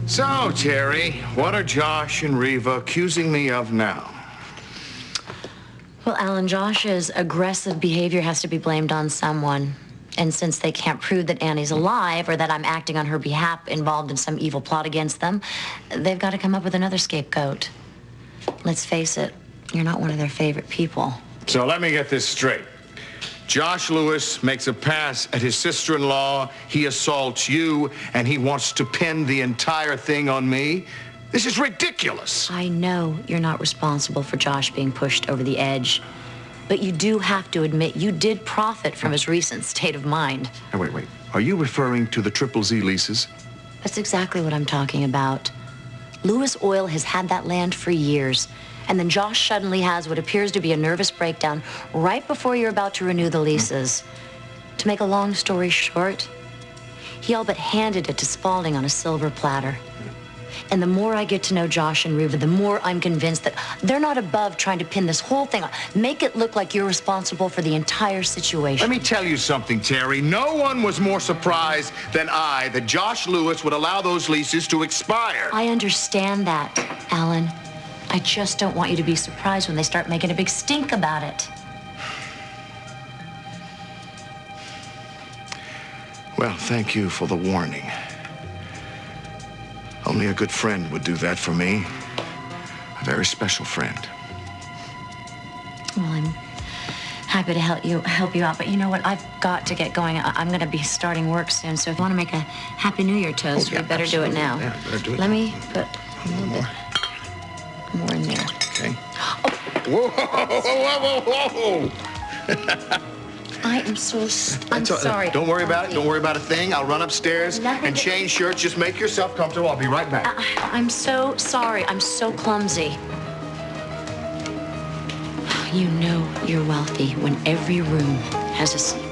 So, Terry, what are Josh and Reva accusing me of now? Well, Alan, Josh's aggressive behavior has to be blamed on someone. And since they can't prove that Annie's alive or that I'm acting on her behalf involved in some evil plot against them, they've got to come up with another scapegoat. Let's face it, you're not one of their favorite people. So let me get this straight. Josh Lewis makes a pass at his sister-in-law, he assaults you, and he wants to pin the entire thing on me? This is ridiculous. I know you're not responsible for Josh being pushed over the edge, but you do have to admit you did profit from his recent state of mind. Now, wait. Are you referring to the Triple Z leases? That's exactly what I'm talking about. Lewis Oil has had that land for years. And then Josh suddenly has what appears to be a nervous breakdown right before you're about to renew the leases. To make a long story short, he all but handed it to Spaulding on a silver platter. And the more I get to know Josh and Reva, the more I'm convinced that they're not above trying to pin this whole thing on. Make it look like you're responsible for the entire situation. Let me tell you something, Terry. No one was more surprised than I that Josh Lewis would allow those leases to expire. I understand that, Alan. I just don't want you to be surprised when they start making a big stink about it. Well, thank you for the warning. Only a good friend would do that for me. A very special friend. Well, I'm happy to help you out, but you know what? I've got to get going. I'm going to be starting work soon, so if you want to make a Happy New Year toast, we better do it now. Yeah, better do it. Let me put a little bit more in there. Okay. Oh. Whoa! I am I'm sorry. Don't worry about it. Don't worry about a thing. I'll run upstairs and change shirts. Just make yourself comfortable. I'll be right back. I'm so sorry. I'm so clumsy. You know you're wealthy when every room has a secret.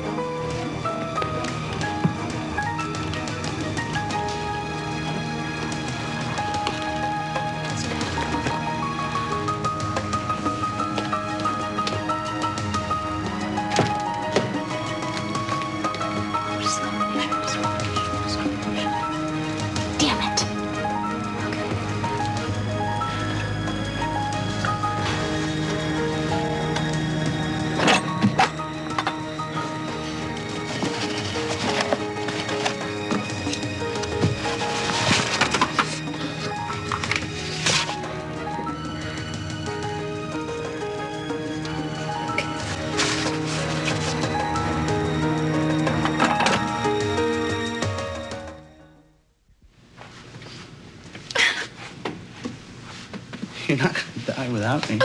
You're not gonna die without me.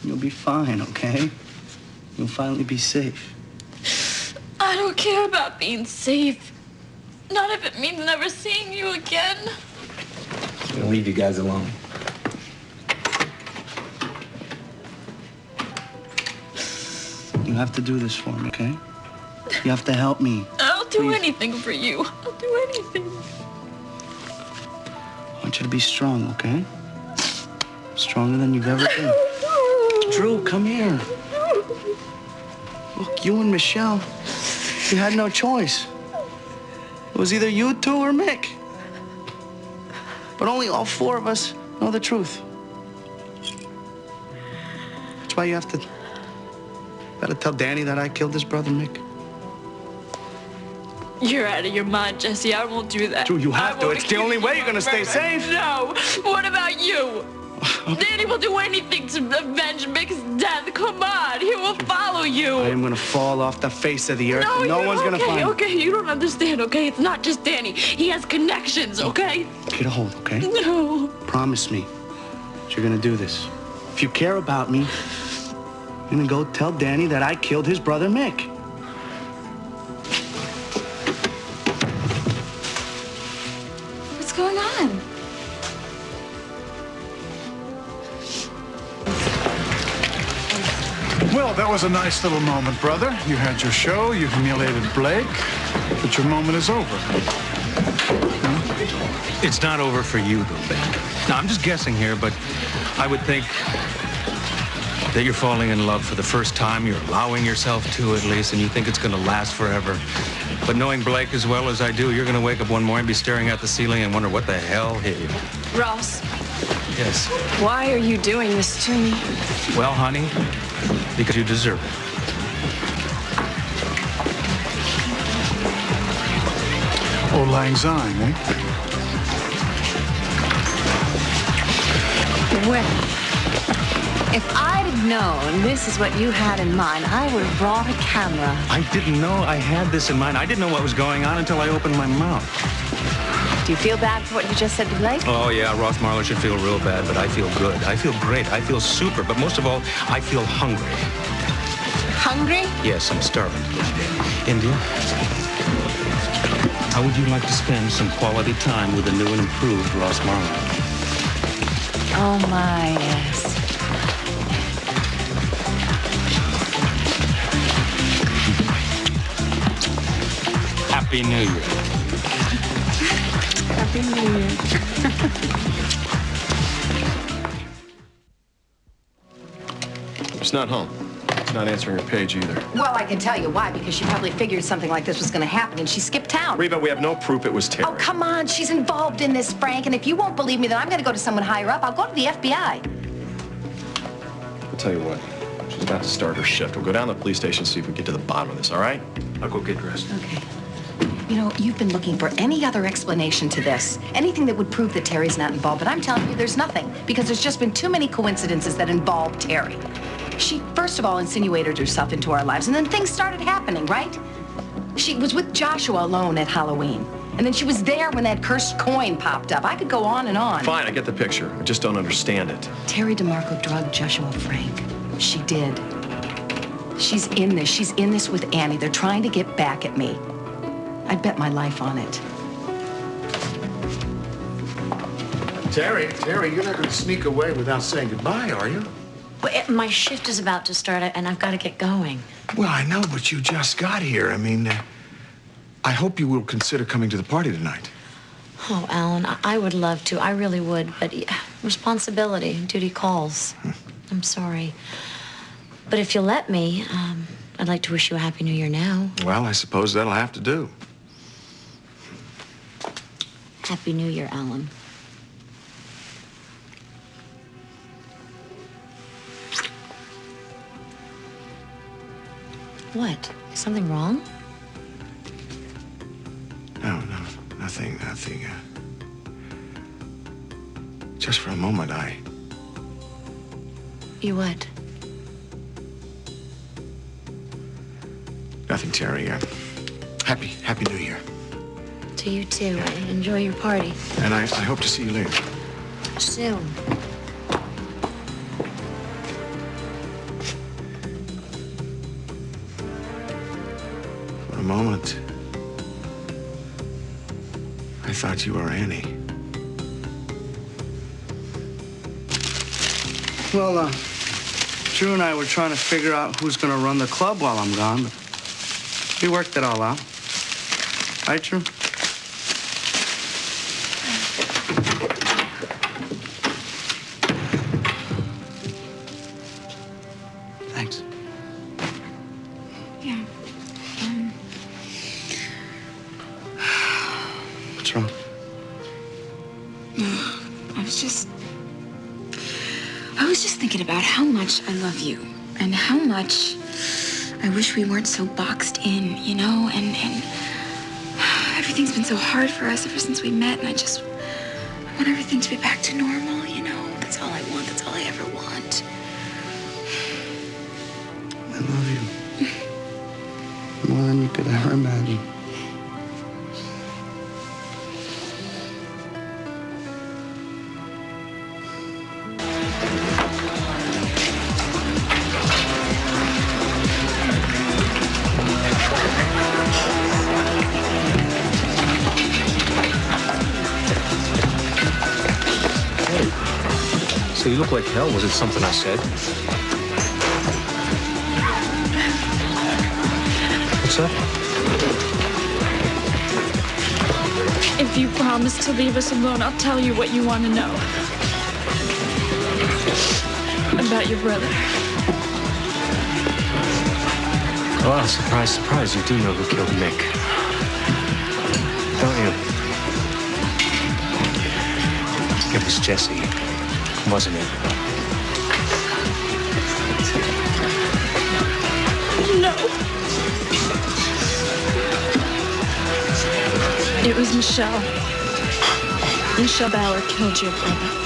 You'll be fine, okay? You'll finally be safe. I don't care about being safe. Not if it means never seeing you again. I'm gonna leave you guys alone. You have to do this for me, okay? You have to help me. I'll do Please. anything for you. I'll do anything. I want you to be strong, okay? Stronger than you've ever been. Drew, come here. Look, you and Michelle, you had no choice. It was either you two or Mick. But only all four of us know the truth. That's why you have to... Better tell Danny that I killed his brother, Mick. You're out of your mind, Jesse. I won't do that. Drew, you have to. It's the only way you're gonna stay safe. No. What about you? Danny will do anything to avenge Mick's death. Come on. He will follow you. I am gonna fall off the face of the earth. No one's gonna find me. Okay, you don't understand, okay? It's not just Danny. He has connections, okay? Get a hold, okay? No. Promise me that you're gonna do this. If you care about me, you're gonna go tell Danny that I killed his brother, Mick. What's going on? Well, that was a nice little moment, brother. You had your show, you humiliated Blake, but your moment is over. It's not over for you, though, Ben. Now, I'm just guessing here, but I would think that you're falling in love for the first time. You're allowing yourself to, at least, and you think it's going to last forever. But knowing Blake as well as I do, you're going to wake up one morning, be staring at the ceiling and wonder what the hell hit you. Ross, Yes. why are you doing this to me? Well, honey, because you deserve it. Old lang syne, eh? Well, if I'd have known this is what you had in mind, I would have brought a camera. I didn't know I had this in mind. I didn't know what was going on until I opened my mouth. Do you feel bad for what you just said to Blake? Oh, yeah, Ross Marlowe should feel real bad, but I feel good. I feel great. I feel super. But most of all, I feel hungry. Hungry? Yes, I'm starving. India, how would you like to spend some quality time with the new and improved Ross Marlowe? Oh, my, yes. Happy New Year. Happy New Year. She's not home. She's not answering her page either. Well, I can tell you why, because she probably figured something like this was going to happen, and she skipped town. Reba, we have no proof it was Terry. Oh, come on. She's involved in this, Frank, and if you won't believe me, then I'm going to go to someone higher up. I'll go to the FBI. I'll tell you what. She's about to start her shift. We'll go down to the police station and see if we get to the bottom of this, all right? I'll go get dressed. Okay. You know, you've been looking for any other explanation to this, anything that would prove that Terry's not involved, but I'm telling you there's nothing, because there's just been too many coincidences that involve Terry. She, first of all, insinuated herself into our lives, and then things started happening, right? She was with Joshua alone at Halloween, and then she was there when that cursed coin popped up. I could go on and on. Fine, I get the picture. I just don't understand it. Terry DeMarco drugged Joshua Frank. She did. She's in this. She's in this with Annie. They're trying to get back at me. I'd bet my life on it. Terry, you're not going to sneak away without saying goodbye, are you? Well, my shift is about to start, and I've got to get going. Well, I know, but you just got here. I mean, I hope you will consider coming to the party tonight. Oh, Alan, I would love to. I really would, but responsibility, duty calls. I'm sorry. But if you'll let me, I'd like to wish you a Happy New Year now. Well, I suppose that'll have to do. Happy New Year, Alan. What? Something wrong? No, nothing. Just for a moment, You what? Nothing, Terry. Happy New Year. To you, too. Enjoy your party. And I hope to see you later. Soon. For a moment, I thought you were Annie. Well, Drew and I were trying to figure out who's going to run the club while I'm gone, but we worked it all out. Right, Drew? Thanks. Yeah. What's wrong? I was just thinking about how much I love you and how much I wish we weren't so boxed in, you know, and everything's been so hard for us ever since we met, and I want everything to be back to normal, you know. That's all I want. That's all I ever want. I love you. More than you could ever imagine. So you look like hell. Was it something I said? What's that? If you promise to leave us alone, I'll tell you what you want to know. About your brother. Well, surprise, surprise, you do know who killed Mick. don't you? It was Jesse, wasn't it? No. It was Michelle. Michelle Bauer killed your brother.